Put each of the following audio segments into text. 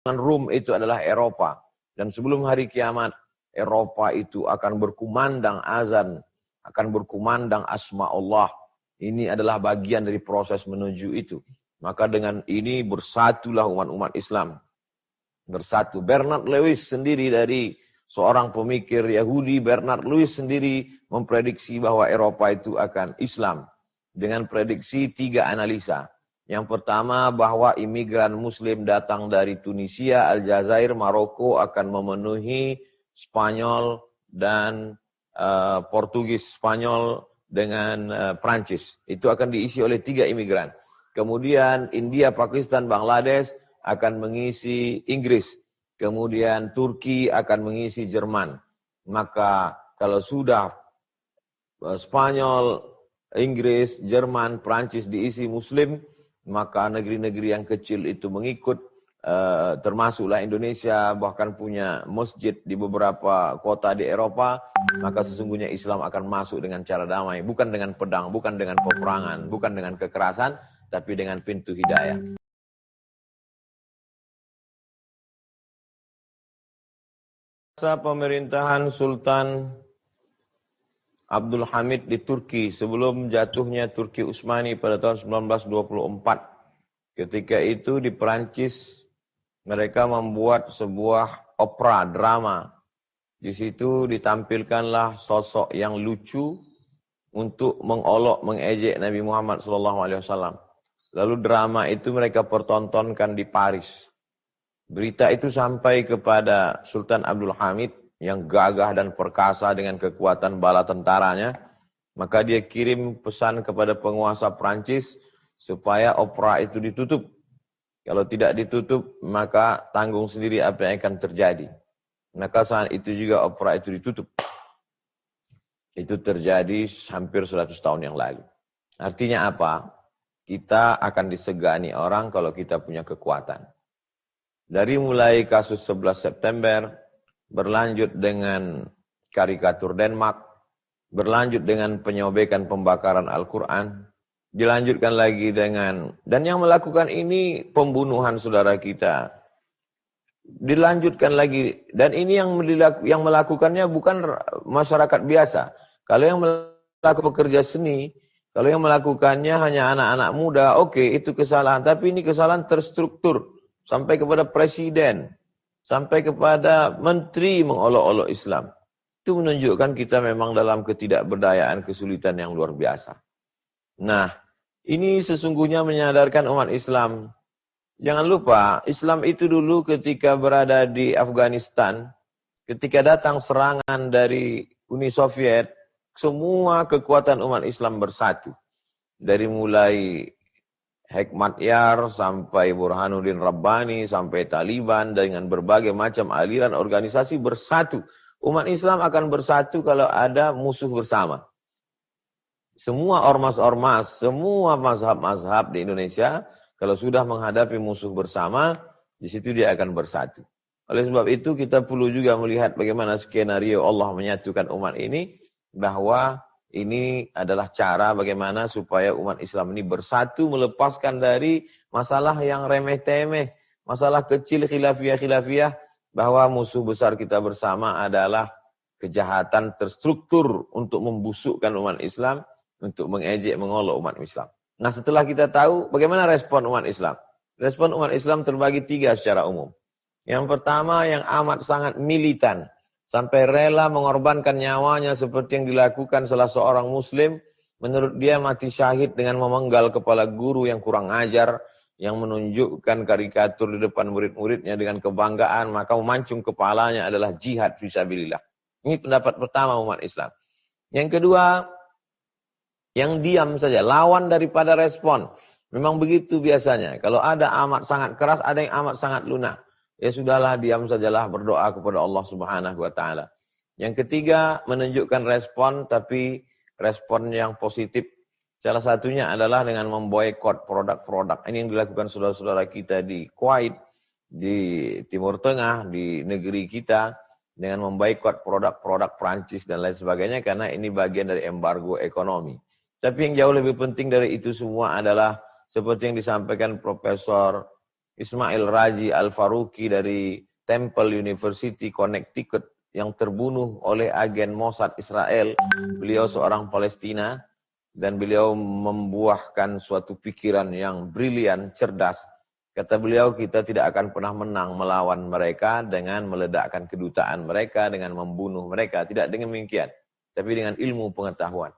Rum itu adalah Eropa. Dan sebelum hari kiamat, Eropa itu akan berkumandang azan, akan berkumandang asma Allah. Ini adalah bagian dari proses menuju itu. Maka dengan ini bersatulah umat-umat Islam. Bersatu. Bernard Lewis sendiri dari seorang pemikir Yahudi, Bernard Lewis sendiri memprediksi bahwa Eropa itu akan Islam. Dengan prediksi 3 analisa. Yang pertama bahwa imigran muslim datang dari Tunisia, Aljazair, Maroko akan memenuhi Spanyol dan Portugis, Spanyol dengan Prancis. Itu akan diisi oleh 3 imigran. Kemudian India, Pakistan, Bangladesh akan mengisi Inggris. Kemudian Turki akan mengisi Jerman. Maka kalau sudah Spanyol, Inggris, Jerman, Prancis diisi muslim, maka negeri-negeri yang kecil itu mengikut, termasuklah Indonesia, bahkan punya masjid di beberapa kota di Eropa, maka sesungguhnya Islam akan masuk dengan cara damai, bukan dengan pedang, bukan dengan peperangan, bukan dengan kekerasan, tapi dengan pintu hidayah. Masa pemerintahan Sultan Abdul Hamid di Turki sebelum jatuhnya Turki Utsmani pada tahun 1924. Ketika itu di Perancis mereka membuat sebuah opera drama. Di situ ditampilkanlah sosok yang lucu untuk mengolok, mengejek Nabi Muhammad SAW. Lalu drama itu mereka pertontonkan di Paris. Berita itu sampai kepada Sultan Abdul Hamid yang gagah dan perkasa dengan kekuatan bala tentaranya, maka dia kirim pesan kepada penguasa Prancis supaya opera itu ditutup. Kalau tidak ditutup, maka tanggung sendiri apa yang akan terjadi. Maka saat itu juga opera itu ditutup. Itu terjadi hampir 100 tahun yang lalu. Artinya apa? Kita akan disegani orang kalau kita punya kekuatan. Dari mulai kasus 11 September, berlanjut dengan karikatur Denmark, berlanjut dengan penyobekan pembakaran Al-Quran, dilanjutkan lagi dengan, dan yang melakukan ini pembunuhan saudara kita, dilanjutkan lagi, dan ini yang melakukannya bukan masyarakat biasa. Kalau yang melakukan pekerja seni, kalau yang melakukannya hanya anak-anak muda, oke, itu kesalahan, tapi ini kesalahan terstruktur, sampai kepada presiden, sampai kepada menteri mengolok-olok Islam. Itu menunjukkan kita memang dalam ketidakberdayaan, kesulitan yang luar biasa. Nah, ini sesungguhnya menyadarkan umat Islam. Jangan lupa, Islam itu dulu ketika berada di Afghanistan, ketika datang serangan dari Uni Soviet, semua kekuatan umat Islam bersatu. Dari mulai Hekmatyar sampai Burhanuddin Rabbani, sampai Taliban, dengan berbagai macam aliran organisasi bersatu. Umat Islam akan bersatu kalau ada musuh bersama. Semua ormas-ormas, semua mazhab-mazhab di Indonesia, kalau sudah menghadapi musuh bersama, di situ dia akan bersatu. Oleh sebab itu kita perlu juga melihat bagaimana skenario Allah menyatukan umat ini, bahwa ini adalah cara bagaimana supaya umat Islam ini bersatu, melepaskan dari masalah yang remeh-temeh, masalah kecil khilafiyah-khilafiyah, bahwa musuh besar kita bersama adalah kejahatan terstruktur untuk membusukkan umat Islam, untuk mengejek, mengolok umat Islam. Nah, setelah kita tahu bagaimana respon umat Islam. Respon umat Islam terbagi 3 secara umum. Yang pertama yang amat sangat militan, sampai rela mengorbankan nyawanya seperti yang dilakukan salah seorang muslim. Menurut dia mati syahid dengan memenggal kepala guru yang kurang ajar, yang menunjukkan karikatur di depan murid-muridnya dengan kebanggaan, maka memancung kepalanya adalah jihad fisabilillah. Ini pendapat pertama umat Islam. Yang kedua, yang diam saja, lawan daripada respon. Memang begitu biasanya. Kalau ada amat sangat keras, ada yang amat sangat lunak. Ya sudahlah, diam sajalah, berdoa kepada Allah Subhanahu wa Ta'ala. Yang ketiga, menunjukkan respon, tapi respon yang positif. Salah satunya adalah dengan memboikot produk-produk. Ini yang dilakukan saudara-saudara kita di Kuwait, di Timur Tengah, di negeri kita, dengan memboikot produk-produk Prancis dan lain sebagainya, karena ini bagian dari embargo ekonomi. Tapi yang jauh lebih penting dari itu semua adalah seperti yang disampaikan Profesor Ismail Raji Al-Faruqi dari Temple University, Connecticut, yang terbunuh oleh agen Mossad Israel. Beliau seorang Palestina dan beliau membuahkan suatu pikiran yang brilian, cerdas. Kata beliau, kita tidak akan pernah menang melawan mereka dengan meledakkan kedutaan mereka, dengan membunuh mereka. Tidak dengan demikian, tapi dengan ilmu pengetahuan.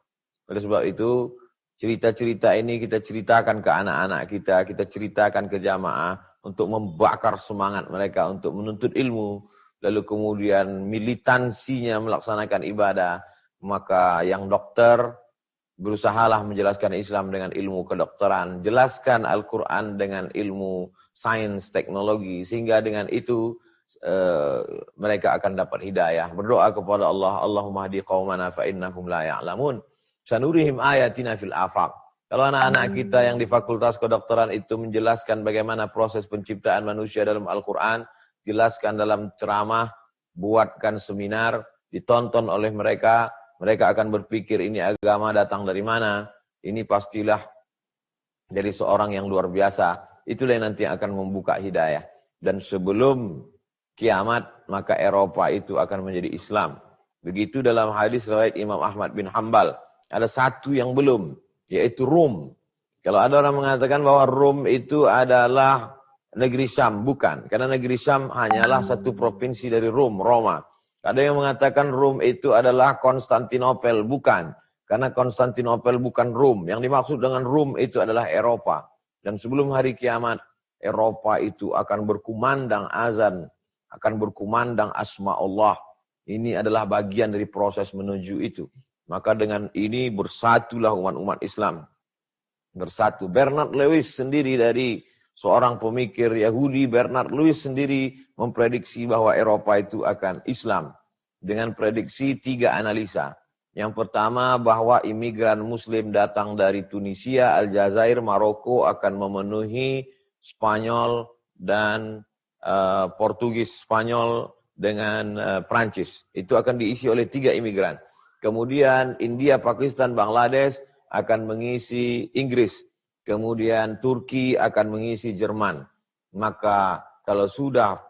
Oleh sebab itu, cerita-cerita ini kita ceritakan ke anak-anak kita ceritakan ke jamaah untuk membakar semangat mereka untuk menuntut ilmu, lalu kemudian militansinya melaksanakan ibadah. Maka yang dokter, berusahalah menjelaskan Islam dengan ilmu kedokteran, jelaskan Al-Quran dengan ilmu sains, teknologi, sehingga dengan itu mereka akan dapat hidayah. Berdoa kepada Allah, Allahumma hdi qaumana fa innahum la ya'lamun. Sanurihim ayatina fil afaq. Kalau anak-anak kita yang di Fakultas Kedokteran itu menjelaskan bagaimana proses penciptaan manusia dalam Al-Quran, jelaskan dalam ceramah, buatkan seminar, ditonton oleh mereka, mereka akan berpikir ini agama datang dari mana, ini pastilah dari seorang yang luar biasa. Itulah yang nanti akan membuka hidayah. Dan sebelum kiamat, maka Eropa itu akan menjadi Islam. Begitu dalam hadis riwayat Imam Ahmad bin Hanbal. Ada satu yang belum, yaitu Rom. Kalau ada orang mengatakan bahwa Rom itu adalah negeri Syam, bukan. Karena negeri Syam hanyalah satu provinsi dari Rom, Roma. Ada yang mengatakan Rom itu adalah Konstantinopel, bukan. Karena Konstantinopel bukan Rom. Yang dimaksud dengan Rom itu adalah Eropa. Dan sebelum hari kiamat, Eropa itu akan berkumandang azan, akan berkumandang asma Allah. Ini adalah bagian dari proses menuju itu. Maka dengan ini bersatulah umat-umat Islam. Bersatu. Bernard Lewis sendiri dari seorang pemikir Yahudi, Bernard Lewis sendiri memprediksi bahwa Eropa itu akan Islam. Dengan prediksi 3 analisa. Yang pertama, bahwa imigran Muslim datang dari Tunisia, Aljazair, Maroko akan memenuhi Spanyol dan Portugis, Spanyol dengan Prancis. Itu akan diisi oleh 3 imigran. Kemudian India, Pakistan, Bangladesh akan mengisi Inggris. Kemudian Turki akan mengisi Jerman. Maka kalau sudah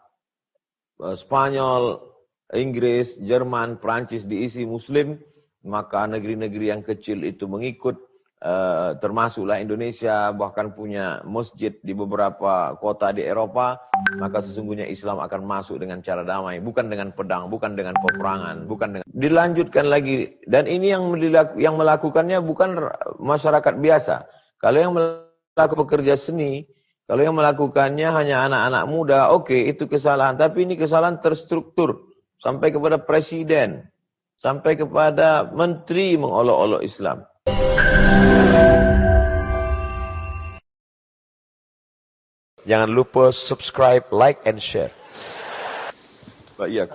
Spanyol, Inggris, Jerman, Prancis diisi Muslim, maka negeri-negeri yang kecil itu mengikut, termasuklah Indonesia, bahkan punya masjid di beberapa kota di Eropa, maka sesungguhnya Islam akan masuk dengan cara damai, bukan dengan pedang, bukan dengan peperangan, bukan dengan... Dilanjutkan lagi, dan ini yang melakukannya bukan masyarakat biasa. Kalau yang melakukan pekerja seni, kalau yang melakukannya hanya anak-anak muda, oke, itu kesalahan. Tapi ini kesalahan terstruktur. Sampai kepada presiden. Sampai kepada menteri mengolok-olok Islam. Jangan lupa subscribe, like, and share. Iya.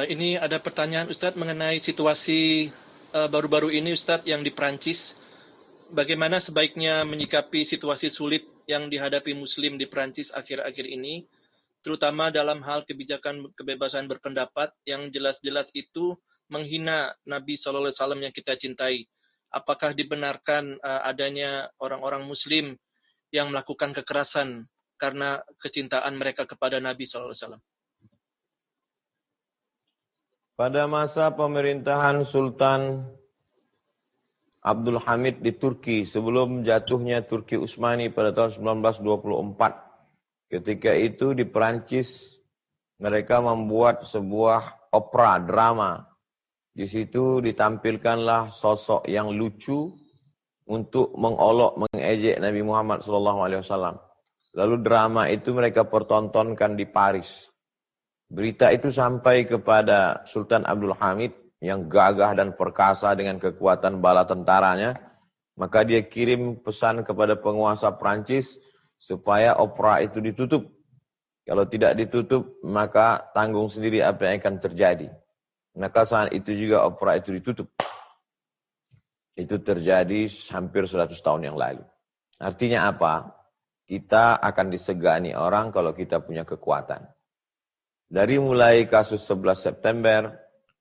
Ini ada pertanyaan Ustadz mengenai situasi baru-baru ini Ustadz yang di Prancis. Bagaimana sebaiknya menyikapi situasi sulit yang dihadapi Muslim di Prancis akhir-akhir ini, terutama dalam hal kebijakan kebebasan berpendapat yang jelas-jelas itu menghina Nabi SAW yang kita cintai. Apakah dibenarkan adanya orang-orang Muslim yang melakukan kekerasan karena kecintaan mereka kepada Nabi SAW? Pada masa pemerintahan Sultan Abdul Hamid di Turki, sebelum jatuhnya Turki Utsmani pada tahun 1924. Ketika itu di Perancis, mereka membuat sebuah opera, drama. Di situ ditampilkanlah sosok yang lucu untuk mengolok, mengejek Nabi Muhammad SAW. Lalu drama itu mereka pertontonkan di Paris. Berita itu sampai kepada Sultan Abdul Hamid, yang gagah dan perkasa dengan kekuatan bala tentaranya, maka dia kirim pesan kepada penguasa Prancis supaya opera itu ditutup. Kalau tidak ditutup, maka tanggung sendiri apa yang akan terjadi. Maka saat itu juga opera itu ditutup. Itu terjadi hampir 100 tahun yang lalu. Artinya apa? Kita akan disegani orang kalau kita punya kekuatan. Dari mulai kasus 11 September,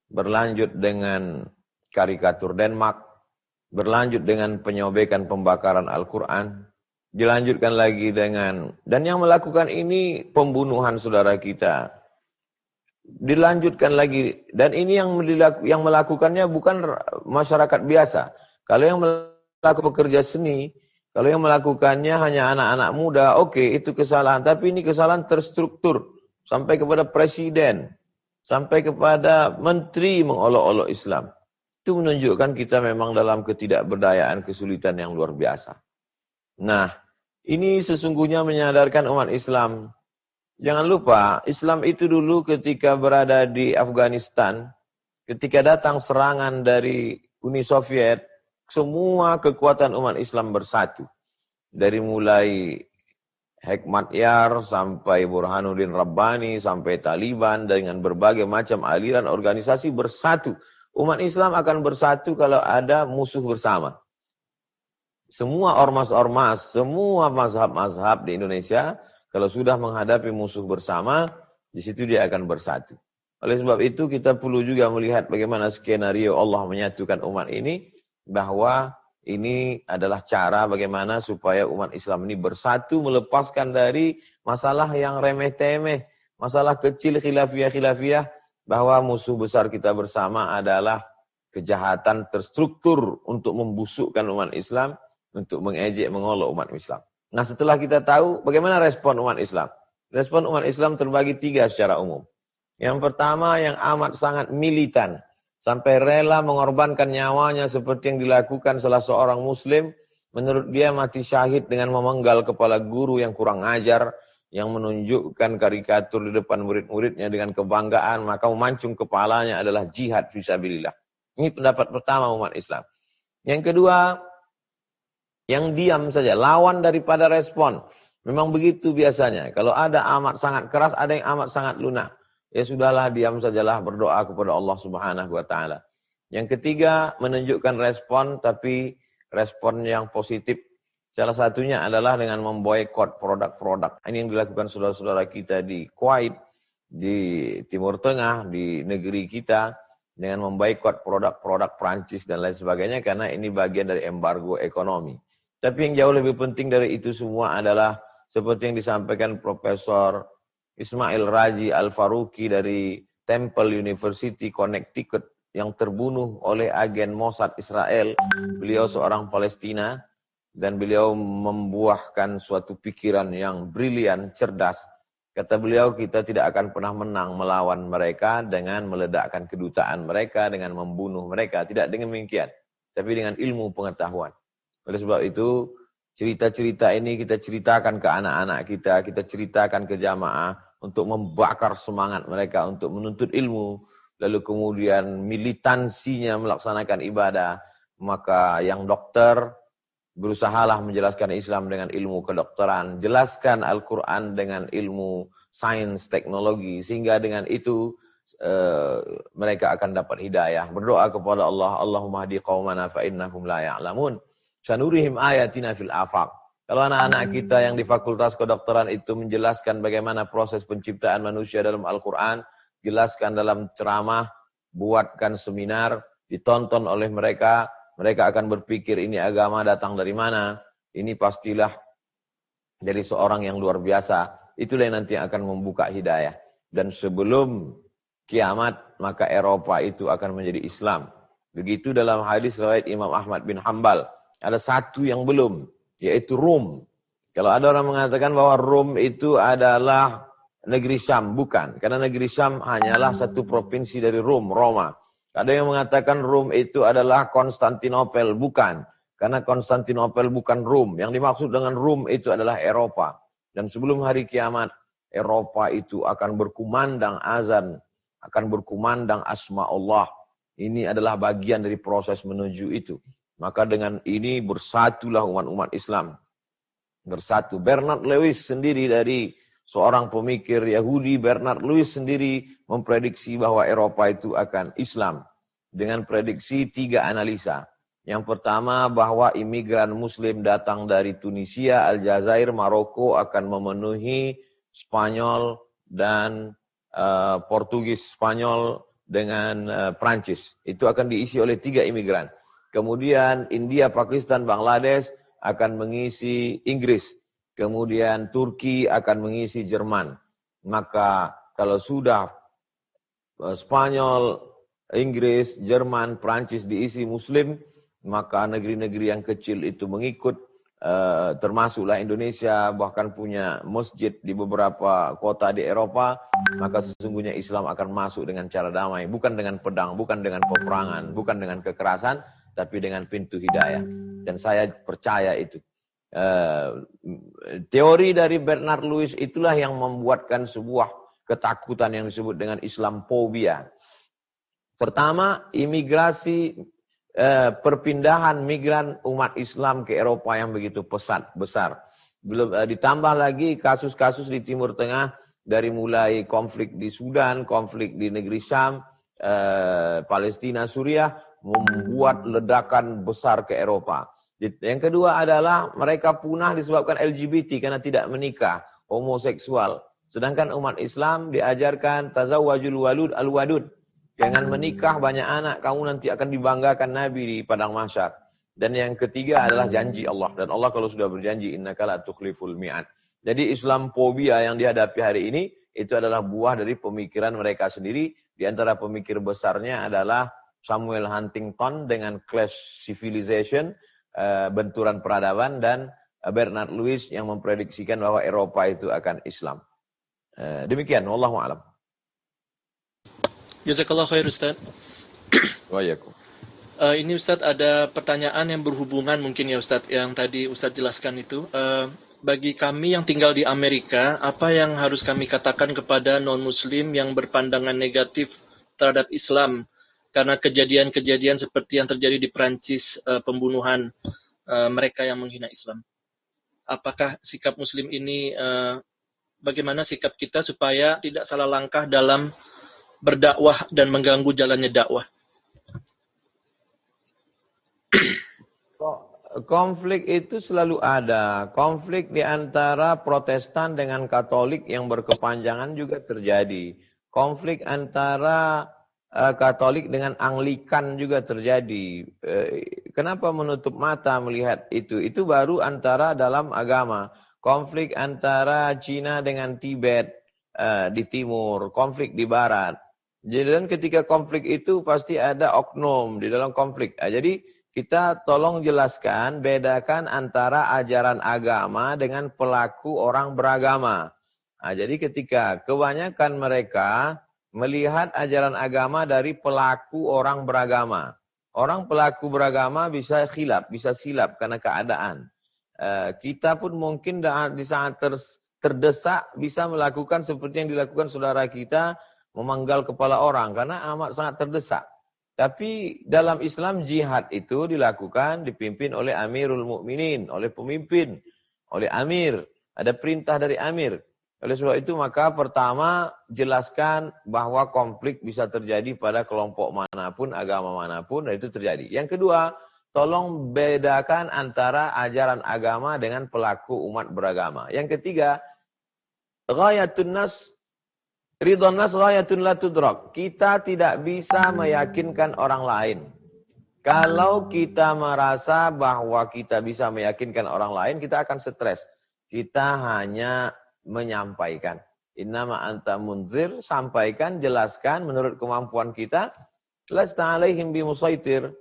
berlanjut dengan karikatur Denmark, berlanjut dengan penyobekan pembakaran Al-Quran, Dilanjutkan lagi dengan, dan yang melakukan ini pembunuhan saudara kita. Dilanjutkan lagi, dan ini yang melakukannya bukan masyarakat biasa. Kalau yang melakukan pekerja seni, kalau yang melakukannya hanya anak-anak muda, oke, itu kesalahan. Tapi ini kesalahan terstruktur, sampai kepada presiden, sampai kepada menteri mengolok-olok Islam. Itu menunjukkan kita memang dalam ketidakberdayaan, kesulitan yang luar biasa. Nah, ini sesungguhnya menyadarkan umat Islam. Jangan lupa, Islam itu dulu ketika berada di Afghanistan, ketika datang serangan dari Uni Soviet, semua kekuatan umat Islam bersatu. Dari mulai Hekmatyar sampai Burhanuddin Rabbani, sampai Taliban, dengan berbagai macam aliran organisasi bersatu. Umat Islam akan bersatu kalau ada musuh bersama. Semua ormas-ormas, semua mazhab-mazhab di Indonesia, kalau sudah menghadapi musuh bersama, di situ dia akan bersatu. Oleh sebab itu kita perlu juga melihat bagaimana skenario Allah menyatukan umat ini, bahwa ini adalah cara bagaimana supaya umat Islam ini bersatu, melepaskan dari masalah yang remeh-temeh, masalah kecil khilafiyah-khilafiyah, bahwa musuh besar kita bersama adalah kejahatan terstruktur untuk membusukkan umat Islam, untuk mengejek, mengolok umat Islam. Nah, setelah kita tahu bagaimana respon umat Islam. Respon umat Islam terbagi 3 secara umum. Yang pertama yang amat sangat militan. Sampai rela mengorbankan nyawanya seperti yang dilakukan salah seorang muslim. Menurut dia mati syahid dengan memenggal kepala guru yang kurang ajar, yang menunjukkan karikatur di depan murid-muridnya dengan kebanggaan, maka memancung kepalanya adalah jihad fisabilillah. Ini pendapat pertama umat Islam. Yang kedua, yang diam saja, lawan daripada respon. Memang begitu biasanya. Kalau ada amat sangat keras, ada yang amat sangat lunak. Ya sudahlah, diam sajalah, berdoa kepada Allah Subhanahu wa taala. Yang ketiga, menunjukkan respon, tapi respon yang positif. Salah satunya adalah dengan memboikot produk-produk. Ini yang dilakukan saudara-saudara kita di Kuwait, di Timur Tengah, di negeri kita, dengan memboikot produk-produk Prancis dan lain sebagainya, karena ini bagian dari embargo ekonomi. Tapi yang jauh lebih penting dari itu semua adalah seperti yang disampaikan Profesor Ismail Raji Al-Faruqi dari Temple University, Connecticut, yang terbunuh oleh agen Mossad Israel. Beliau seorang Palestina dan beliau membuahkan suatu pikiran yang brilian, cerdas. Kata beliau, kita tidak akan pernah menang melawan mereka dengan meledakkan kedutaan mereka, dengan membunuh mereka. Tidak dengan demikian, tapi dengan ilmu pengetahuan. Oleh sebab itu, cerita-cerita ini kita ceritakan ke anak-anak kita ceritakan ke jamaah untuk membakar semangat mereka untuk menuntut ilmu, lalu kemudian militansinya melaksanakan ibadah. Maka yang dokter, berusahalah menjelaskan Islam dengan ilmu kedokteran, jelaskan Al-Quran dengan ilmu sains, teknologi, sehingga dengan itu mereka akan dapat hidayah. Berdoa kepada Allah, Allahumma hadi qaumana fa innahum la ya'lamun. Sanurihim ayatina fil afaq. Kalau anak-anak kita yang di Fakultas Kedokteran itu menjelaskan bagaimana proses penciptaan manusia dalam Al-Quran, jelaskan dalam ceramah, buatkan seminar, ditonton oleh mereka, mereka akan berpikir ini agama datang dari mana, ini pastilah dari seorang yang luar biasa. Itulah yang nanti akan membuka hidayah. Dan sebelum kiamat, maka Eropa itu akan menjadi Islam. Begitu dalam hadis riwayat Imam Ahmad bin Hanbal. Ada satu yang belum, yaitu Rom. Kalau ada orang mengatakan bahwa Rom itu adalah negeri Syam, bukan. Karena negeri Syam hanyalah satu provinsi dari Rom, Roma. Ada yang mengatakan Rom itu adalah Konstantinopel, bukan. Karena Konstantinopel bukan Rom. Yang dimaksud dengan Rom itu adalah Eropa. Dan sebelum hari kiamat, Eropa itu akan berkumandang azan, akan berkumandang asma Allah. Ini adalah bagian dari proses menuju itu. Maka dengan ini bersatulah umat-umat Islam. Bersatu. Bernard Lewis sendiri, dari seorang pemikir Yahudi, Bernard Lewis sendiri memprediksi bahwa Eropa itu akan Islam. Dengan prediksi 3 analisa. Yang pertama, bahwa imigran Muslim datang dari Tunisia, Aljazair, Maroko akan memenuhi Spanyol dan Portugis, Spanyol dengan Prancis. Itu akan diisi oleh 3 imigran. Kemudian India, Pakistan, Bangladesh akan mengisi Inggris, kemudian Turki akan mengisi Jerman. Maka kalau sudah Spanyol, Inggris, Jerman, Prancis diisi Muslim, maka negeri-negeri yang kecil itu mengikut, termasuklah Indonesia, bahkan punya masjid di beberapa kota di Eropa, maka sesungguhnya Islam akan masuk dengan cara damai, bukan dengan pedang, bukan dengan peperangan, bukan dengan kekerasan, tapi dengan pintu hidayah. Dan saya percaya itu. Teori dari Bernard Lewis itulah yang membuatkan sebuah ketakutan yang disebut dengan Islamophobia. Pertama, imigrasi, perpindahan migran umat Islam ke Eropa yang begitu besar. Belum ditambah lagi kasus-kasus di Timur Tengah, dari mulai konflik di Sudan, konflik di negeri Syam, Palestina, Suriah, membuat ledakan besar ke Eropa. Yang kedua adalah mereka punah disebabkan LGBT karena tidak menikah, homoseksual. Sedangkan umat Islam diajarkan tazawwajul walud al-wadud. Jangan menikah banyak anak, kamu nanti akan dibanggakan Nabi di padang mahsyar. Dan yang ketiga adalah janji Allah. Dan Allah kalau sudah berjanji, innaka la tukhliful mi'ad. Jadi Islamophobia yang dihadapi hari ini, itu adalah buah dari pemikiran mereka sendiri. Di antara pemikir besarnya adalah Samuel Huntington dengan Clash Civilization, benturan peradaban, dan Bernard Lewis yang memprediksikan bahwa Eropa itu akan Islam. Demikian, wallahu a'lam. Jazakallah khair Ustaz. Waalaikumsalam. Ini Ustaz ada pertanyaan yang berhubungan mungkin ya Ustaz, yang tadi Ustaz jelaskan itu. Bagi kami yang tinggal di Amerika, apa yang harus kami katakan kepada non-muslim yang berpandangan negatif terhadap Islam karena kejadian-kejadian seperti yang terjadi di Perancis, pembunuhan mereka yang menghina Islam? Apakah sikap muslim ini, bagaimana sikap kita supaya tidak salah langkah dalam berdakwah dan mengganggu jalannya dakwah? Konflik itu selalu ada. Konflik di antara Protestan dengan Katolik yang berkepanjangan juga terjadi. Konflik antara Katolik dengan Anglikan juga terjadi. Kenapa menutup mata melihat itu? Itu baru antara dalam agama. Konflik antara Cina dengan Tibet di timur, konflik di barat. Jadi dan ketika konflik itu pasti ada oknum di dalam konflik. Jadi kita tolong jelaskan, bedakan antara ajaran agama dengan pelaku orang beragama. Jadi ketika kebanyakan mereka melihat ajaran agama dari pelaku orang beragama. Orang pelaku beragama bisa khilaf, bisa silap karena keadaan. Kita pun mungkin di saat terdesak bisa melakukan seperti yang dilakukan saudara kita, memanggal kepala orang karena amat sangat terdesak. Tapi dalam Islam jihad itu dilakukan, dipimpin oleh Amirul Mukminin, oleh pemimpin, oleh Amir. Ada perintah dari Amir. Oleh sebab itu maka pertama jelaskan bahwa konflik bisa terjadi pada kelompok manapun, agama manapun, dan itu terjadi. Yang kedua, tolong bedakan antara ajaran agama dengan pelaku umat beragama. Yang ketiga, ghayatun nas ridhon nas ghayatun la tudrak. Kita tidak bisa meyakinkan orang lain. Kalau kita merasa bahwa kita bisa meyakinkan orang lain, kita akan stres. Kita hanya menyampaikan. Innama anta munzir, sampaikan, jelaskan menurut kemampuan kita. Lasta alaihim bimusaitir.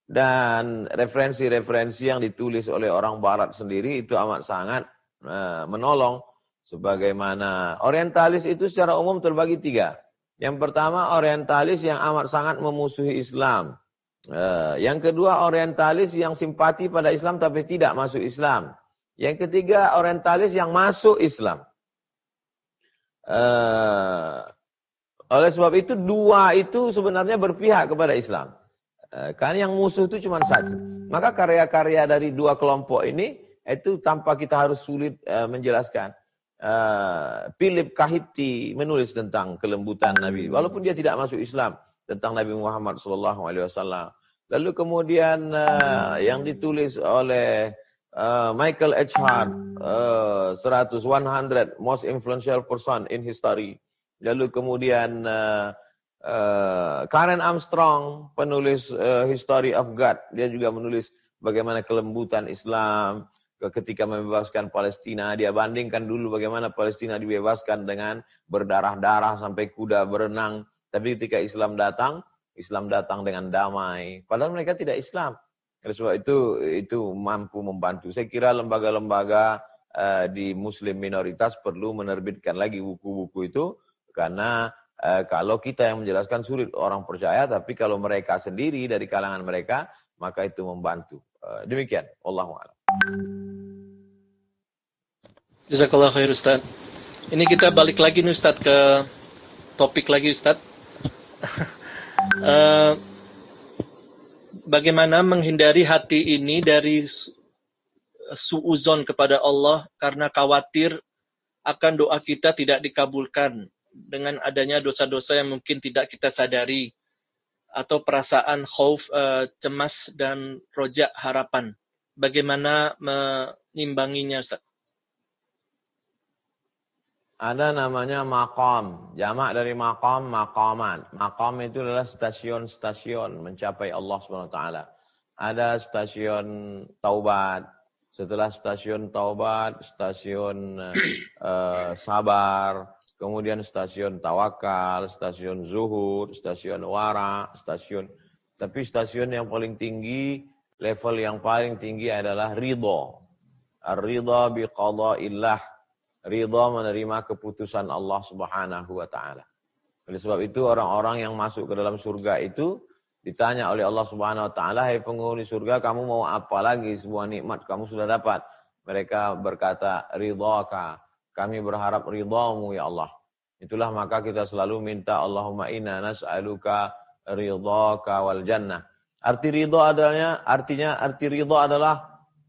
Dan referensi-referensi yang ditulis oleh orang barat sendiri itu amat sangat menolong. Sebagaimana orientalis itu secara umum terbagi tiga. Yang pertama orientalis yang amat sangat memusuhi Islam. Yang kedua orientalis yang simpati pada Islam tapi tidak masuk Islam. Yang ketiga orientalis yang masuk Islam. Oleh sebab itu dua itu sebenarnya berpihak kepada Islam. Karena yang musuh itu cuma satu. Maka karya-karya dari dua kelompok ini itu tanpa kita harus sulit menjelaskan. Philip Kahiti menulis tentang kelembutan Nabi, walaupun dia tidak masuk Islam, tentang Nabi Muhammad SAW. Lalu kemudian yang ditulis oleh Michael H. Hart, 100 most influential person in history. Lalu kemudian Karen Armstrong, penulis History of God, dia juga menulis bagaimana kelembutan Islam ketika membebaskan Palestina. Dia bandingkan dulu bagaimana Palestina dibebaskan dengan berdarah-darah sampai kuda berenang. Tapi ketika Islam datang dengan damai. Padahal mereka tidak Islam. Oleh sebab itu mampu membantu. Saya kira lembaga-lembaga di Muslim minoritas perlu menerbitkan lagi buku-buku itu. Karena kalau kita yang menjelaskan sulit orang percaya. Tapi kalau mereka sendiri dari kalangan mereka, maka itu membantu. Demikian. Wallahu a'lam. Jazakallah khair Ustaz. Ini kita balik lagi nih Ustaz ke topik lagi Ustaz. Bagaimana menghindari hati ini dari suuzon kepada Allah karena khawatir akan doa kita tidak dikabulkan dengan adanya dosa-dosa yang mungkin tidak kita sadari atau perasaan khauf, cemas dan roja harapan. Bagaimana menimbanginya Ustaz? Ada namanya maqam, jamak dari maqam, maqaman. Maqam itu adalah stasiun-stasiun mencapai Allah SWT. Ada stasiun taubat, setelah stasiun taubat, stasiun sabar, kemudian stasiun tawakal, stasiun zuhud, stasiun wara, tapi stasiun yang paling tinggi, level yang paling tinggi adalah ridha. Ar-ridha biqada'illah. Ridha menerima keputusan Allah Subhanahu wa taala. Oleh sebab itu orang-orang yang masuk ke dalam surga itu ditanya oleh Allah Subhanahu wa taala, "Hai penghuni surga, kamu mau apa lagi? Sebuah nikmat kamu sudah dapat." Mereka berkata, "Ridhaka." Kami berharap ridhamu ya Allah. Itulah maka kita selalu minta Allahumma inna nas'aluka ridhaka wal jannah. Arti ridha adalah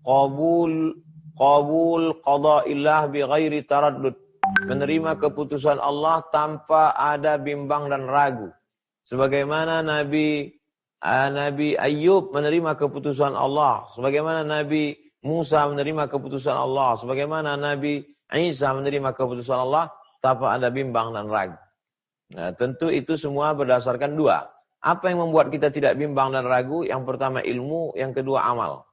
qabul qada'illah bi ghairi taraddud. Menerima keputusan Allah tanpa ada bimbang dan ragu. Sebagaimana Nabi Ayyub menerima keputusan Allah, sebagaimana Nabi Musa menerima keputusan Allah, sebagaimana Nabi Isa menerima keputusan Allah tanpa ada bimbang dan ragu. Nah, tentu itu semua berdasarkan dua. Apa yang membuat kita tidak bimbang dan ragu? Yang pertama ilmu, yang kedua amal.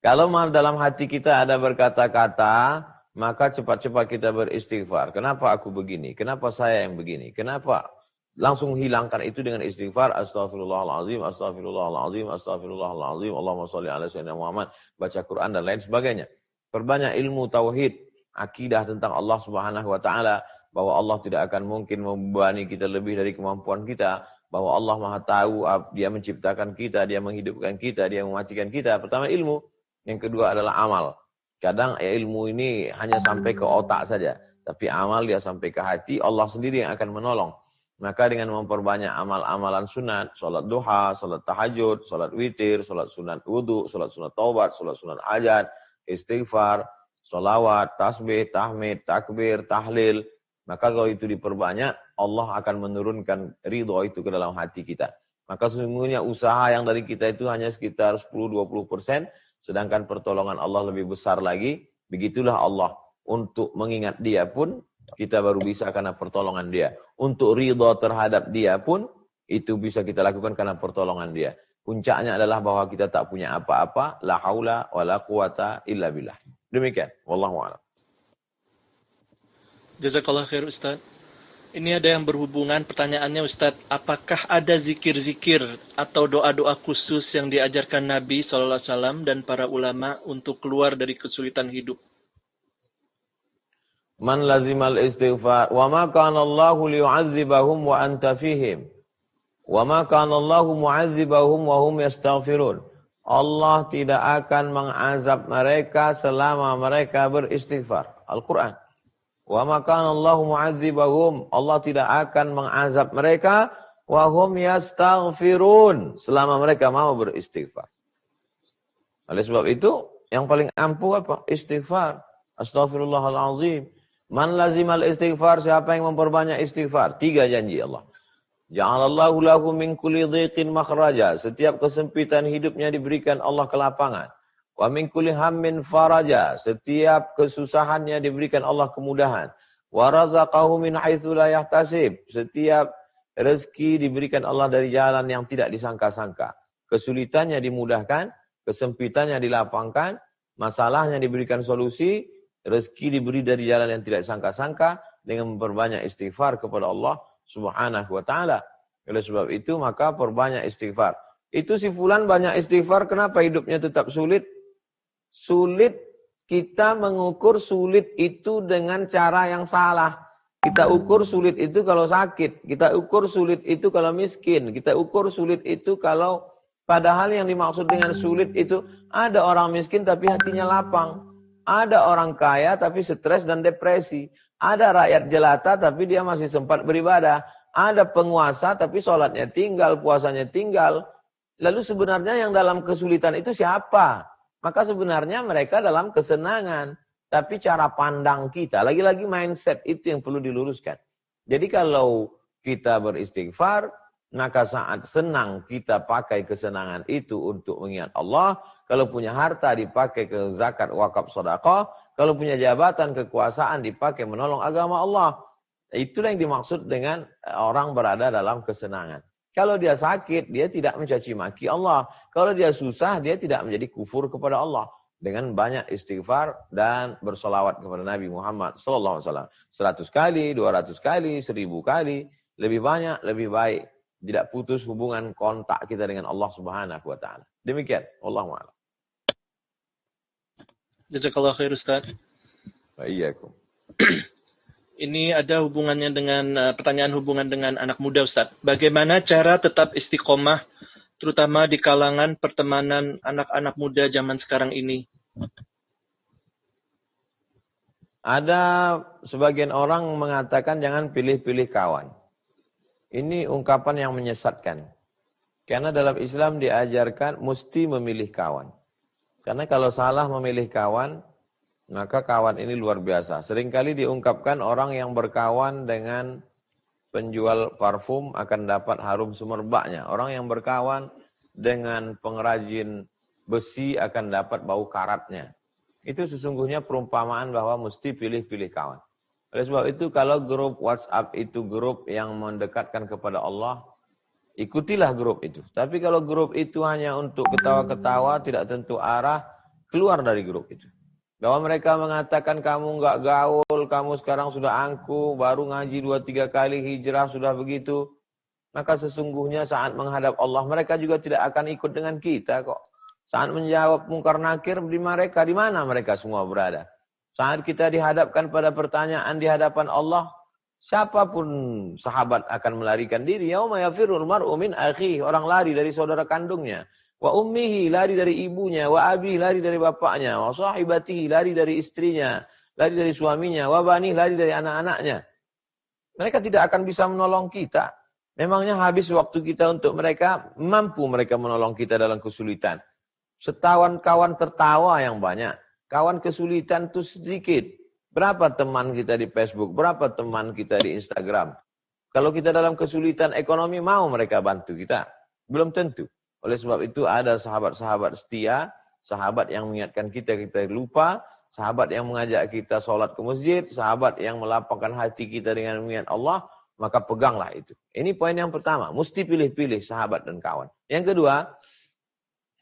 Kalau dalam hati kita ada berkata-kata, maka cepat-cepat kita beristighfar. Kenapa aku begini? Kenapa saya yang begini? Kenapa? Langsung hilangkan itu dengan istighfar. Astaghfirullahaladzim, astaghfirullahaladzim, astaghfirullahaladzim. Allahumma sholli ala sayyidina Muhammad. Baca Quran dan lain sebagainya. Perbanyak ilmu tauhid, akidah tentang Allah Subhanahu wa taala, bahwa Allah tidak akan mungkin membebani kita lebih dari kemampuan kita, bahwa Allah Maha tahu, Dia menciptakan kita, Dia menghidupkan kita, Dia mematikan kita. Pertama ilmu. Yang kedua adalah amal. Kadang ilmu ini hanya sampai ke otak saja. Tapi amal dia sampai ke hati, Allah sendiri yang akan menolong. Maka dengan memperbanyak amal-amalan sunat, sholat duha, sholat tahajud, sholat witir, sholat sunat wudu, sholat sunat taubat, sholat sunat hajat, istighfar, sholawat, tasbih, tahmid, takbir, tahlil. Maka kalau itu diperbanyak, Allah akan menurunkan ridho itu ke dalam hati kita. Maka sesungguhnya usaha yang dari kita itu hanya sekitar 10-20%. Sedangkan pertolongan Allah lebih besar lagi. Begitulah Allah. Untuk mengingat Dia pun, kita baru bisa karena pertolongan Dia. Untuk ridha terhadap Dia pun, itu bisa kita lakukan karena pertolongan Dia. Puncaknya adalah bahwa kita tak punya apa-apa. La haula wa la quwata illa billah. Demikian. Wallahu a'lam. Jazakallah khair Ustaz. Ini ada yang berhubungan pertanyaannya Ustaz, apakah ada zikir-zikir atau doa-doa khusus yang diajarkan Nabi SAW dan para ulama untuk keluar dari kesulitan hidup? Man lazimal istighfar wa ma kana Allahu liyu'adzibahum wa anta fihim wa ma kana Allahu mu'adzibahum wa hum yastaghfirun. Allah tidak akan mengazab mereka selama mereka beristighfar. Al-Quran. Wa ma kana Allahu mu'adzibahum. Allah tidak akan mengazab mereka wa hum yastaghfirun selama mereka mau beristighfar. Oleh sebab itu, yang paling ampuh apa? Istighfar. Astaghfirullahalazim. Man lazimal istighfar, siapa yang memperbanyak istighfar? 3 janji Allah. Ja'alallahu lahu min kulli dhiqin makhraja. Setiap kesempitan hidupnya diberikan Allah kelapangan. Wa min kulli hammin faraja. Setiap kesusahannya diberikan Allah kemudahan. Wa razaqahu min haitsu la yahtasib. Setiap rezeki diberikan Allah dari jalan yang tidak disangka-sangka. kesulitannya dimudahkan, kesempitannya dilapangkan, masalahnya diberikan solusi, rezeki diberi dari jalan yang tidak sangka-sangka dengan memperbanyak istighfar kepada Allah Subhanahu wa taala. Oleh sebab itu maka perbanyak istighfar. Itu si fulan banyak istighfar, kenapa hidupnya tetap sulit? Sulit, kita mengukur sulit itu dengan cara yang salah. Kita ukur sulit itu kalau sakit, kita ukur sulit itu kalau miskin, kita ukur sulit itu kalau padahal yang dimaksud dengan sulit itu ada orang miskin tapi hatinya lapang. Ada orang kaya tapi stres dan depresi. Ada rakyat jelata tapi dia masih sempat beribadah. Ada penguasa tapi sholatnya tinggal, puasanya tinggal. Lalu sebenarnya yang dalam kesulitan itu siapa? Maka sebenarnya mereka dalam kesenangan. Tapi cara pandang kita, lagi-lagi mindset itu yang perlu diluruskan. Jadi kalau kita beristighfar, maka saat senang kita pakai kesenangan itu untuk mengingat Allah. Kalau punya harta dipakai ke zakat, wakaf, sedekah. Kalau punya jabatan, kekuasaan dipakai menolong agama Allah. Itulah yang dimaksud dengan orang berada dalam kesenangan. Kalau dia sakit, dia tidak mencaci maki Allah. Kalau dia susah, dia tidak menjadi kufur kepada Allah. Dengan banyak istighfar dan bersolawat kepada Nabi Muhammad SAW. 100 kali, 200 kali, 1000 kali. Lebih banyak, lebih baik. Tidak putus hubungan kontak kita dengan Allah Subhanahu wa taala. Demikian, Wallahu a'lam. Jazakallah khair Ustaz. Wa iyyakum. Ini ada hubungannya dengan pertanyaan hubungan dengan anak muda Ustaz. Bagaimana cara tetap istiqomah terutama di kalangan pertemanan anak-anak muda zaman sekarang ini? Ada sebagian orang mengatakan jangan pilih-pilih kawan. Ini ungkapan yang menyesatkan. Karena dalam Islam diajarkan mesti memilih kawan. Karena kalau salah memilih kawan, maka kawan ini luar biasa. Seringkali diungkapkan orang yang berkawan dengan penjual parfum akan dapat harum semerbaknya. Orang yang berkawan dengan pengrajin besi akan dapat bau karatnya. Itu sesungguhnya perumpamaan bahwa mesti pilih-pilih kawan. Oleh sebab itu kalau grup WhatsApp itu grup yang mendekatkan kepada Allah, ikutilah grup itu. Tapi kalau grup itu hanya untuk ketawa-ketawa, tidak tentu arah, keluar dari grup itu. Bahwa mereka mengatakan kamu enggak gaul, kamu sekarang sudah angkuh, baru ngaji 2-3 kali, hijrah sudah begitu. Maka sesungguhnya saat menghadap Allah, mereka juga tidak akan ikut dengan kita kok. Saat menjawab mungkar nakir, di mana mereka semua berada. Saat kita dihadapkan pada pertanyaan di hadapan Allah, siapapun sahabat akan melarikan diri. Yauma yafirul mar'u min akhihi, orang lari dari saudara kandungnya. Wa ummihi, lari dari ibunya. Wa abihi, lari dari bapaknya. Wa sahibatihi, lari dari istrinya. Lari dari suaminya. Wa banihi, lari dari anak-anaknya. Mereka tidak akan bisa menolong kita. Memangnya habis waktu kita untuk mereka, mampu mereka menolong kita dalam kesulitan. Setawan kawan tertawa yang banyak. Kawan kesulitan itu sedikit. Berapa teman kita di Facebook? Berapa teman kita di Instagram? Kalau kita dalam kesulitan ekonomi, mau mereka bantu kita? Belum tentu. Oleh sebab itu ada sahabat-sahabat setia, sahabat yang mengingatkan kita lupa, sahabat yang mengajak kita sholat ke masjid, sahabat yang melapangkan hati kita dengan mengingat Allah, maka peganglah itu. Ini poin yang pertama, mesti pilih-pilih sahabat dan kawan. Yang kedua,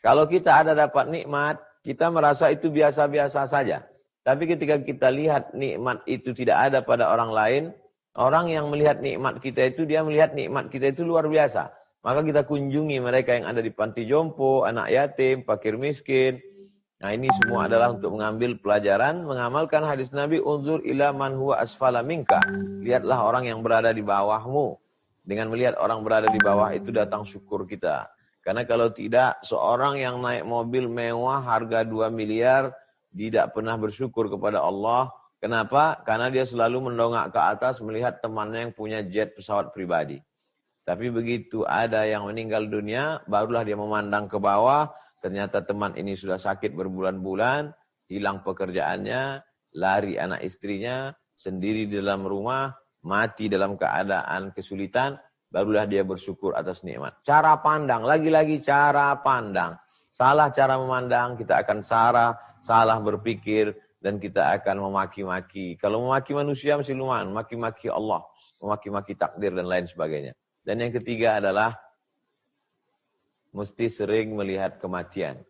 kalau kita ada dapat nikmat, kita merasa itu biasa-biasa saja. Tapi ketika kita lihat nikmat itu tidak ada pada orang lain, orang yang melihat nikmat kita itu, dia melihat nikmat kita itu luar biasa. Maka kita kunjungi mereka yang ada di panti jompo, anak yatim, fakir miskin. Nah ini semua adalah untuk mengambil pelajaran, mengamalkan hadis Nabi, unzur ila man huwa asfala minka. Lihatlah orang yang berada di bawahmu. Dengan melihat orang berada di bawah itu datang syukur kita. Karena kalau tidak, seorang yang naik mobil mewah harga 2 miliar, tidak pernah bersyukur kepada Allah. Kenapa? Karena dia selalu mendongak ke atas melihat temannya yang punya jet pesawat pribadi. Tapi begitu ada yang meninggal dunia, barulah dia memandang ke bawah, ternyata teman ini sudah sakit berbulan-bulan, hilang pekerjaannya, lari anak istrinya, sendiri di dalam rumah, mati dalam keadaan kesulitan, barulah dia bersyukur atas nikmat. Cara pandang, lagi-lagi cara pandang. Salah cara memandang, kita akan salah berpikir, dan kita akan memaki-maki. Kalau memaki manusia mesti lumayan, memaki-maki Allah, memaki-maki takdir dan lain sebagainya. Dan yang ketiga adalah mesti sering melihat kematian.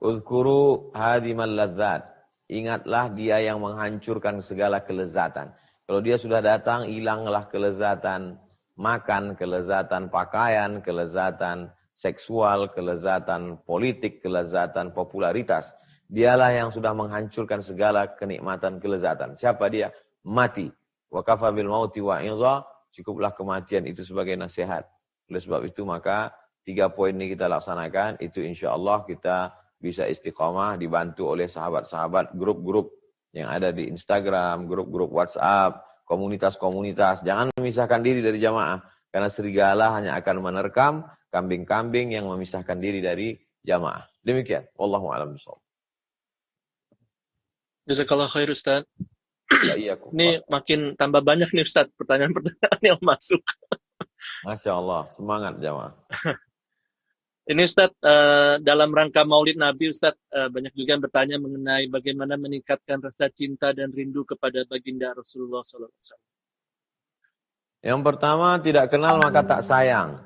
Uzkuru hadimal ladzat. Ingatlah dia yang menghancurkan segala kelezatan. Kalau dia sudah datang, hilanglah kelezatan makan, kelezatan pakaian, kelezatan seksual, kelezatan politik, kelezatan popularitas. Dialah yang sudah menghancurkan segala kenikmatan kelezatan. Siapa dia? Mati. Wa kafa bil mauti wa'idha. Cukuplah kematian itu sebagai nasihat. Oleh sebab itu maka 3 poin ini kita laksanakan. Itu insya Allah kita bisa istiqamah, dibantu oleh sahabat-sahabat, grup-grup yang ada di Instagram, grup-grup WhatsApp, komunitas-komunitas. Jangan memisahkan diri dari jamaah. Karena serigala hanya akan menerkam kambing-kambing yang memisahkan diri dari jamaah. Demikian. Wallahu a'lam bishawab. Jazakallah khair Ustaz. Ya, Ini makin tambah banyak nih Ustaz pertanyaan-pertanyaan yang masuk. Masya Allah. Semangat jamaah. Ini Ustaz, dalam rangka Maulid Nabi Ustaz, banyak juga yang bertanya mengenai bagaimana meningkatkan rasa cinta dan rindu kepada baginda Rasulullah SAW. Yang pertama, tidak kenal maka tak sayang.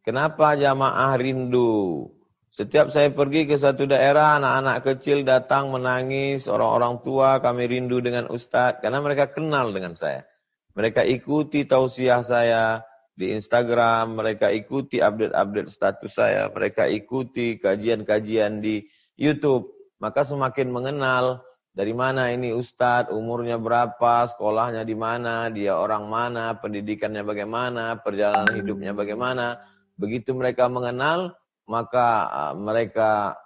Kenapa jamaah rindu? Setiap saya pergi ke satu daerah, anak-anak kecil datang menangis, orang-orang tua kami rindu dengan Ustaz, karena mereka kenal dengan saya. Mereka ikuti tausiah saya di Instagram, mereka ikuti update-update status saya, mereka ikuti kajian-kajian di YouTube. Maka semakin mengenal dari mana ini Ustadz, umurnya berapa, sekolahnya di mana, dia orang mana, pendidikannya bagaimana, perjalanan hidupnya bagaimana. Begitu mereka mengenal, maka mereka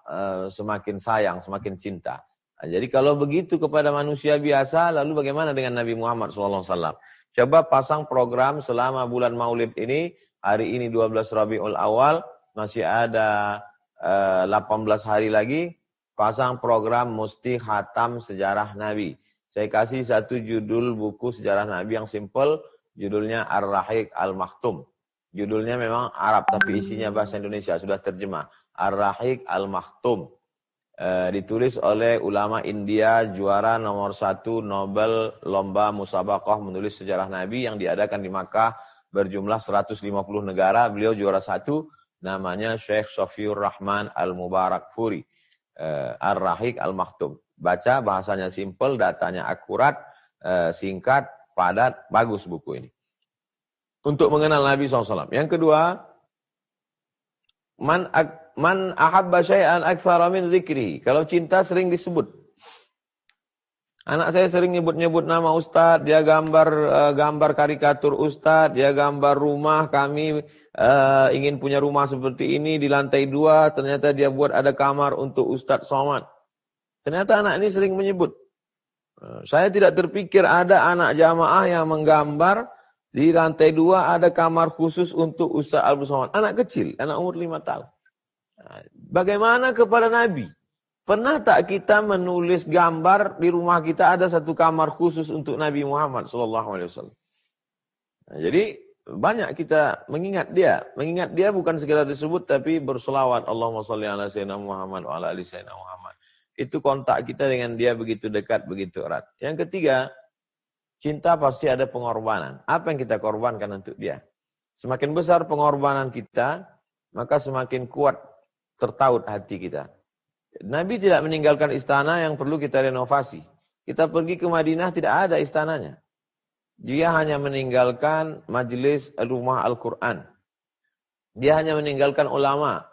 semakin sayang, semakin cinta. Jadi kalau begitu kepada manusia biasa, lalu bagaimana dengan Nabi Muhammad SAW? Coba pasang program selama bulan Maulid ini, hari ini 12 Rabiul Awal, masih ada 18 hari lagi, pasang program Musti Khatam Sejarah Nabi. Saya kasih satu judul buku sejarah Nabi yang simple, judulnya Ar-Rahiq Al-Maktum. Judulnya memang Arab, tapi isinya bahasa Indonesia, sudah terjemah. Ar-Rahiq Al-Maktum. Ditulis oleh ulama India, juara nomor 1 Nobel Lomba Musabaqah menulis sejarah Nabi yang diadakan di Makkah, berjumlah 150 negara. Beliau juara 1, namanya Syekh Sofiur Rahman Al-Mubarakfuri. Ar-Rahiq Al-Maktum. Baca, bahasanya simple, datanya akurat, singkat, padat, bagus buku ini. Untuk mengenal Nabi SAW. Yang kedua, Man ahabba syai'an aktsara min dzikri. Kalau cinta sering disebut. Anak saya sering nyebut-nyebut nama Ustadz, dia gambar karikatur Ustadz, dia gambar rumah kami ingin punya rumah seperti ini di lantai 2, ternyata dia buat ada kamar untuk Ustadz Somad. Ternyata anak ini sering menyebut. Saya tidak terpikir ada anak jamaah yang menggambar di lantai 2 ada kamar khusus untuk Ustadz Abdul Somad. Anak kecil, anak umur 5 tahun. Bagaimana kepada Nabi? Pernah tak kita menulis gambar di rumah kita ada satu kamar khusus untuk Nabi Muhammad SAW? Jadi banyak kita mengingat dia. Mengingat dia bukan sekedar disebut tapi berselawat. Allahumma sholli ala sayyidina Muhammad wa ala ali sayyidina Muhammad. Itu kontak kita dengan dia begitu dekat, begitu erat. Yang ketiga, cinta pasti ada pengorbanan. Apa yang kita korbankan untuk dia? Semakin besar pengorbanan kita, maka semakin kuat tertaut hati kita. Nabi tidak meninggalkan istana yang perlu kita renovasi. Kita pergi ke Madinah tidak ada istananya. Dia hanya meninggalkan majelis rumah Al-Quran. Dia hanya meninggalkan ulama.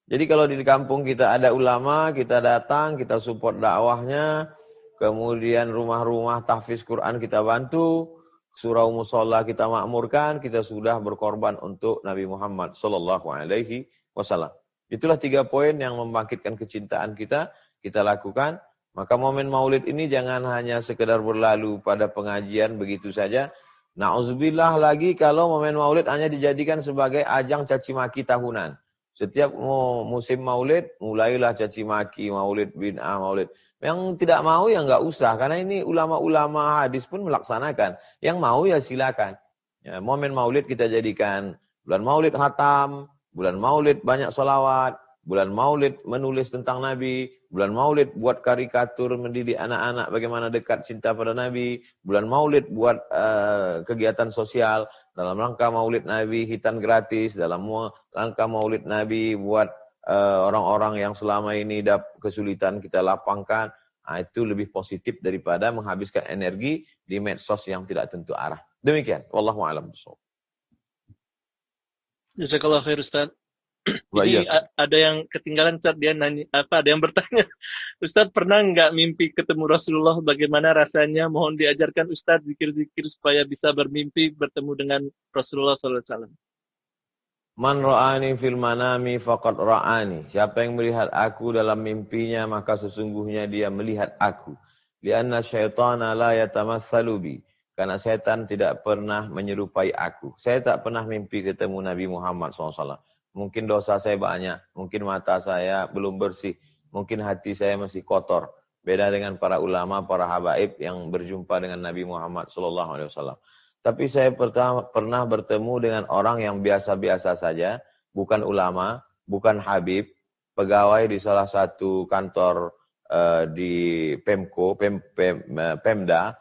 Jadi kalau di kampung kita ada ulama, kita datang, kita support dakwahnya. Kemudian rumah-rumah tahfiz Quran kita bantu. Surau musola kita makmurkan. Kita sudah berkorban untuk Nabi Muhammad SAW. Itulah 3 poin yang membangkitkan kecintaan kita lakukan. Maka momen maulid ini jangan hanya sekedar berlalu pada pengajian begitu saja. Na'udzubillah lagi kalau momen maulid hanya dijadikan sebagai ajang caci maki tahunan. Setiap musim maulid, mulailah caci maki, maulid, bid'ah, maulid. Yang tidak mau ya nggak usah, karena ini ulama-ulama hadis pun melaksanakan. Yang mau ya silakan. Ya, momen maulid kita jadikan bulan maulid khatam, bulan maulid banyak sholawat, bulan Maulid menulis tentang Nabi, bulan Maulid buat karikatur mendidik anak-anak bagaimana dekat cinta pada Nabi, bulan Maulid buat kegiatan sosial, dalam rangka Maulid Nabi hitan gratis, dalam rangka Maulid Nabi buat orang-orang yang selama ini kesulitan kita lapangkan. Nah, itu lebih positif daripada menghabiskan energi di medsos yang tidak tentu arah. Demikian, wallahu a'lam bishawab. Jazakallah khair Ustaz. Wa Ini iyyakum. ada yang ketinggalan Ustaz, dia nanya ada yang bertanya, Ustaz pernah nggak mimpi ketemu Rasulullah, bagaimana rasanya? Mohon diajarkan Ustaz zikir-zikir supaya bisa bermimpi bertemu dengan Rasulullah SAW. Man ra'ani fil manami faqad ra'ani. Siapa yang melihat aku dalam mimpinya maka sesungguhnya dia melihat aku. Lianna syaitana la yatamassalu bi. Karena setan tidak pernah menyerupai aku. Saya tak pernah mimpi ketemu Nabi Muhammad SAW. Mungkin dosa saya banyak, mungkin mata saya belum bersih, mungkin hati saya masih kotor. Beda dengan para ulama, para habaib yang berjumpa dengan Nabi Muhammad SAW. Tapi saya pernah bertemu dengan orang yang biasa-biasa saja, bukan ulama, bukan habib, pegawai di salah satu kantor di Pemda.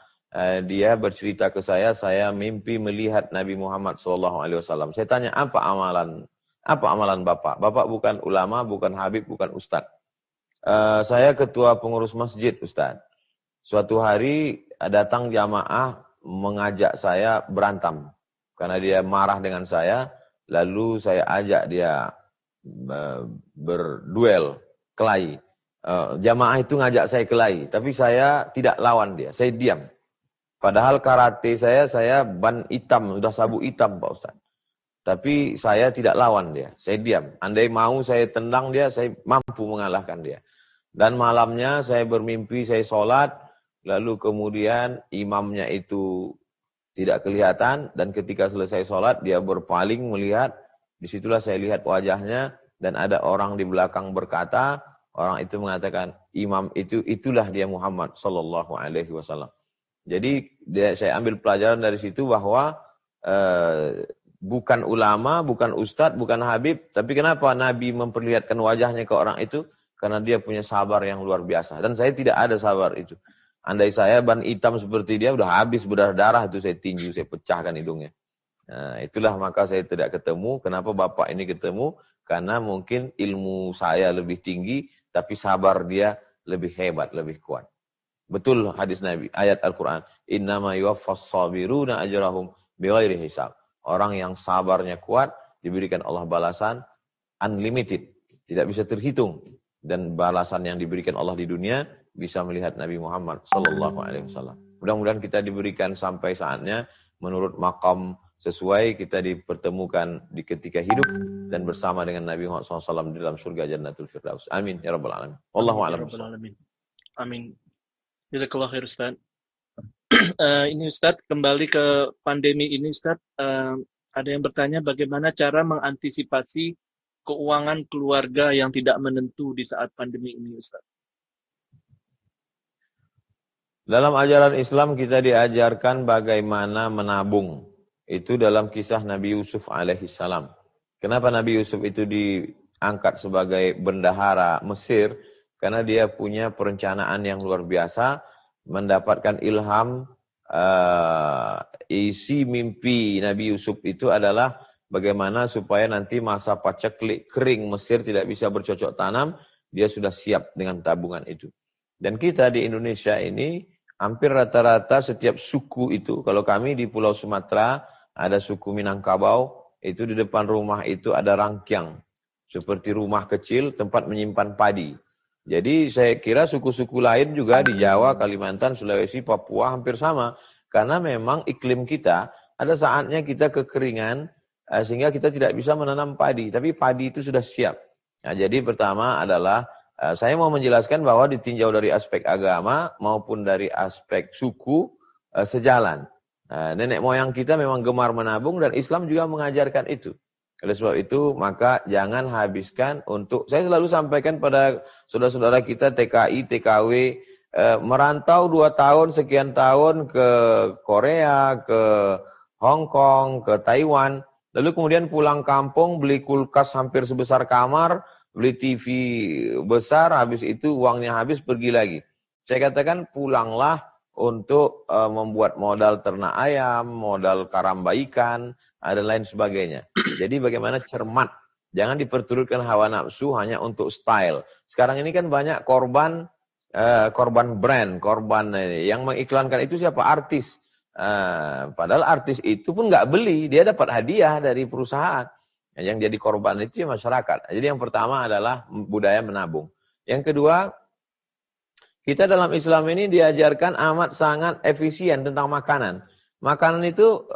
Dia bercerita ke saya mimpi melihat Nabi Muhammad SAW. Saya tanya, apa amalan Bapak? Bapak bukan ulama, bukan habib, bukan ustadz. Saya ketua pengurus masjid, Ustadz. Suatu hari datang jamaah mengajak saya berantem. Karena dia marah dengan saya, lalu saya ajak dia berduel, kelahi. Jamaah itu ngajak saya kelahi, tapi saya tidak lawan dia, saya diam. Padahal karate saya ban hitam, sudah sabuk hitam Pak Ustaz. Tapi saya tidak lawan dia, saya diam. Andai mau saya tendang dia, saya mampu mengalahkan dia. Dan malamnya saya bermimpi, saya sholat, lalu kemudian imamnya itu tidak kelihatan, dan ketika selesai sholat, dia berpaling melihat, disitulah saya lihat wajahnya, dan ada orang di belakang berkata, orang itu mengatakan, imam itulah dia Muhammad Sallallahu Alaihi Wasallam. Jadi saya ambil pelajaran dari situ bahwa bukan ulama, bukan ustadz, bukan habib, tapi kenapa Nabi memperlihatkan wajahnya ke orang itu? Karena dia punya sabar yang luar biasa. Dan saya tidak ada sabar itu. Andai saya ban hitam seperti dia, udah habis berdarah-darah itu saya tinju, saya pecahkan hidungnya. Nah, itulah maka saya tidak ketemu. Kenapa Bapak ini ketemu? Karena mungkin ilmu saya lebih tinggi, tapi sabar dia lebih hebat, lebih kuat. Betul hadis Nabi, ayat Al-Quran. Innama yuwaffas sabiruna ajrahum bighairi hisab. Orang yang sabarnya kuat, diberikan Allah balasan unlimited. Tidak bisa terhitung. Dan balasan yang diberikan Allah di dunia, bisa melihat Nabi Muhammad SAW. Mudah-mudahan kita diberikan sampai saatnya, menurut makam sesuai, kita dipertemukan di ketika hidup, dan bersama dengan Nabi Muhammad SAW di dalam surga Jannatul Firdaus. Amin. Ya Rabbal Alamin. Wallahu a'lam. Amin. Jazakallah khair Ustaz. Ini Ustaz, kembali ke pandemi ini Ustaz, ada yang bertanya bagaimana cara mengantisipasi keuangan keluarga yang tidak menentu di saat pandemi ini Ustaz. Dalam ajaran Islam kita diajarkan bagaimana menabung. Itu dalam kisah Nabi Yusuf alaihissalam. Kenapa Nabi Yusuf itu diangkat sebagai bendahara Mesir? Karena dia punya perencanaan yang luar biasa, mendapatkan ilham. Isi mimpi Nabi Yusuf itu adalah bagaimana supaya nanti masa paceklik kering Mesir tidak bisa bercocok tanam, dia sudah siap dengan tabungan itu. Dan kita di Indonesia ini, hampir rata-rata setiap suku itu, kalau kami di Pulau Sumatera, ada suku Minangkabau, itu di depan rumah itu ada rangkyang. Seperti rumah kecil, tempat menyimpan padi. Jadi saya kira suku-suku lain juga di Jawa, Kalimantan, Sulawesi, Papua hampir sama. Karena memang iklim kita, ada saatnya kita kekeringan, sehingga kita tidak bisa menanam padi. Tapi padi itu sudah siap. Nah, jadi pertama adalah, saya mau menjelaskan bahwa ditinjau dari aspek agama maupun dari aspek suku, sejalan. Nenek moyang kita memang gemar menabung dan Islam juga mengajarkan itu. Oleh sebab itu, maka jangan habiskan untuk, saya selalu sampaikan pada saudara-saudara kita TKI, TKW, merantau 2 tahun, sekian tahun ke Korea, ke Hong Kong, ke Taiwan, lalu kemudian pulang kampung, beli kulkas hampir sebesar kamar, beli TV besar, habis itu uangnya habis pergi lagi. Saya katakan pulanglah untuk membuat modal ternak ayam, modal karamba ikan, dan lain sebagainya. Jadi bagaimana cermat. Jangan diperturutkan hawa nafsu hanya untuk style. Sekarang ini kan banyak korban brand, yang mengiklankan itu siapa? Artis. Padahal artis itu pun nggak beli, dia dapat hadiah dari perusahaan. Yang jadi korban itu masyarakat. Jadi yang pertama adalah budaya menabung. Yang kedua, kita dalam Islam ini diajarkan amat sangat efisien tentang makanan. Makanan itu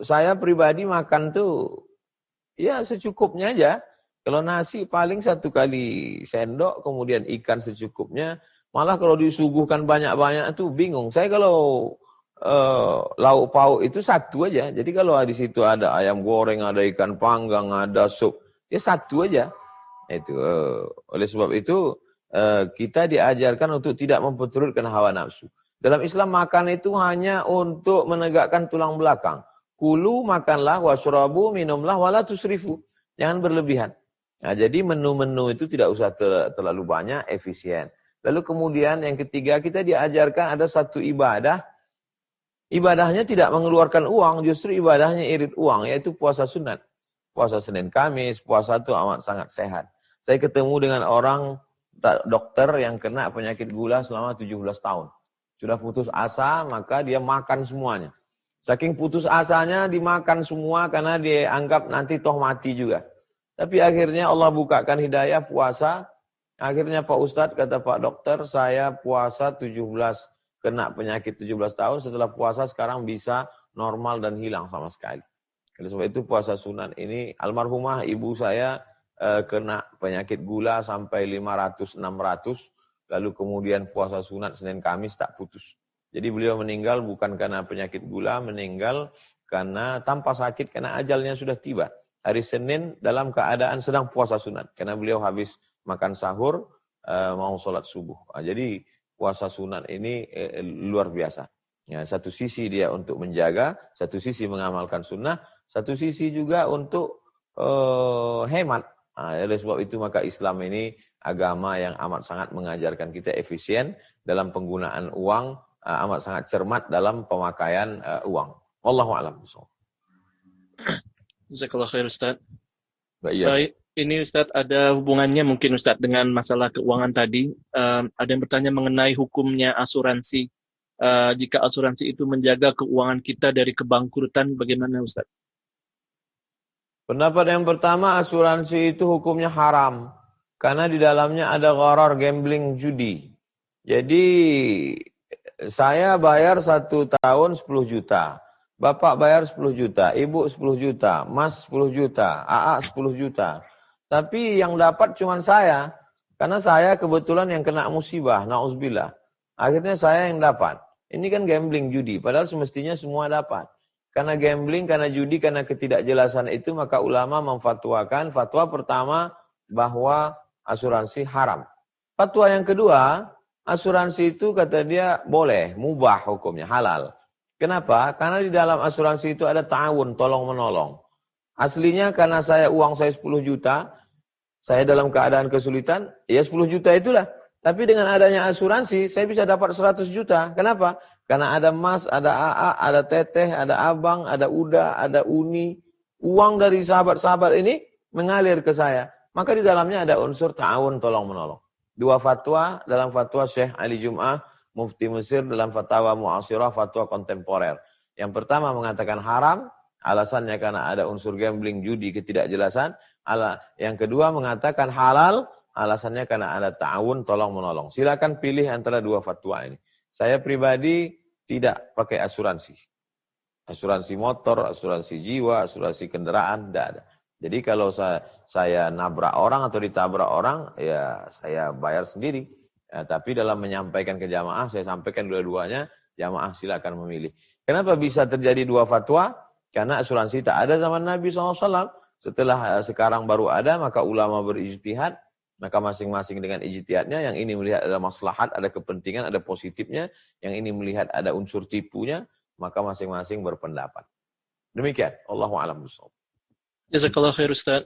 saya pribadi makan tuh ya secukupnya aja. Kalau nasi paling 1 kali sendok, kemudian ikan secukupnya. Malah kalau disuguhkan banyak-banyak itu bingung. Saya kalau lauk pauk itu 1 aja. Jadi kalau di situ ada ayam goreng, ada ikan panggang, ada sup, ya 1 aja. Itu oleh sebab itu kita diajarkan untuk tidak memperturutkan hawa nafsu. Dalam Islam makan itu hanya untuk menegakkan tulang belakang. Kulu, makanlah, washrabu, minumlah, wala tusrifu. Jangan berlebihan. Nah, jadi menu-menu itu tidak usah terlalu banyak, efisien. Lalu kemudian yang ketiga, kita diajarkan ada satu ibadah. Ibadahnya tidak mengeluarkan uang, justru ibadahnya irit uang, yaitu puasa sunat. Puasa Senin Kamis, puasa itu amat sangat sehat. Saya ketemu dengan orang dokter yang kena penyakit gula selama 17 tahun. Sudah putus asa, maka dia makan semuanya. Saking putus asanya dimakan semua karena dia anggap nanti toh mati juga. Tapi akhirnya Allah bukakan hidayah puasa. Akhirnya Pak Ustadz, kata Pak Dokter, saya puasa 17, kena penyakit 17 tahun, setelah puasa sekarang bisa normal dan hilang sama sekali. Oleh sebab itu puasa sunat ini, almarhumah ibu saya kena penyakit gula sampai 500-600, lalu kemudian puasa sunat Senin Kamis tak putus. Jadi beliau meninggal bukan karena penyakit gula, meninggal karena tanpa sakit, karena ajalnya sudah tiba. Hari Senin dalam keadaan sedang puasa sunat, karena beliau habis makan sahur, mau sholat subuh. Jadi puasa sunat ini luar biasa. Ya, satu sisi dia untuk menjaga, satu sisi mengamalkan sunnah, satu sisi juga untuk hemat. Oleh sebab itu maka Islam ini agama yang amat sangat mengajarkan kita efisien dalam penggunaan uang, amat sangat cermat dalam pemakaian uang. Wallahu a'lam bishawab. Jazakallah khair Ustaz. Iya. Baik, ini Ustaz ada hubungannya mungkin Ustaz dengan masalah keuangan tadi. Ada yang bertanya mengenai hukumnya asuransi. Jika asuransi itu menjaga keuangan kita dari kebangkrutan, bagaimana Ustaz? Pendapat yang pertama, asuransi itu hukumnya haram. Karena di dalamnya ada gharar, gambling, judi. Jadi saya bayar 1 tahun 10 juta. Bapak bayar 10 juta, ibu 10 juta, mas 10 juta, AA 10 juta. Tapi yang dapat cuma saya. Karena saya kebetulan yang kena musibah, na'udzubillah. Akhirnya saya yang dapat. Ini kan gambling, judi. Padahal semestinya semua dapat. Karena gambling, karena judi, karena ketidakjelasan itu, maka ulama memfatwakan. Fatwa pertama bahwa asuransi haram. Fatwa yang kedua, asuransi itu kata dia boleh, mubah hukumnya, halal. Kenapa? Karena di dalam asuransi itu ada ta'awun, tolong-menolong. Aslinya karena uang saya 10 juta, saya dalam keadaan kesulitan, ya 10 juta itulah. Tapi dengan adanya asuransi, saya bisa dapat 100 juta. Kenapa? Karena ada Mas, ada AA, ada Teteh, ada Abang, ada Uda, ada Uni. Uang dari sahabat-sahabat ini mengalir ke saya. Maka di dalamnya ada unsur ta'awun, tolong-menolong. 2 fatwa dalam fatwa Syekh Ali Jum'ah, Mufti Mesir dalam fatwa mu'asirah, fatwa kontemporer. Yang pertama mengatakan haram, alasannya karena ada unsur gambling, judi, ketidakjelasan. Yang kedua mengatakan halal, alasannya karena ada ta'awun, tolong-menolong. Silakan pilih antara 2 fatwa ini. Saya pribadi tidak pakai asuransi. Asuransi motor, asuransi jiwa, asuransi kendaraan, tidak ada. Jadi kalau saya nabrak orang atau ditabrak orang, ya saya bayar sendiri. Ya, tapi dalam menyampaikan ke jamaah, saya sampaikan dua-duanya, jamaah silakan memilih. Kenapa bisa terjadi 2 fatwa? Karena asuransi tak ada zaman Nabi SAW. Setelah sekarang baru ada, maka ulama berijtihad, maka masing-masing dengan ijtihadnya, yang ini melihat ada maslahat, ada kepentingan, ada positifnya, yang ini melihat ada unsur tipunya, maka masing-masing berpendapat. Demikian. Allahu a'lam bishawab. Jazakallah khair Ustaz.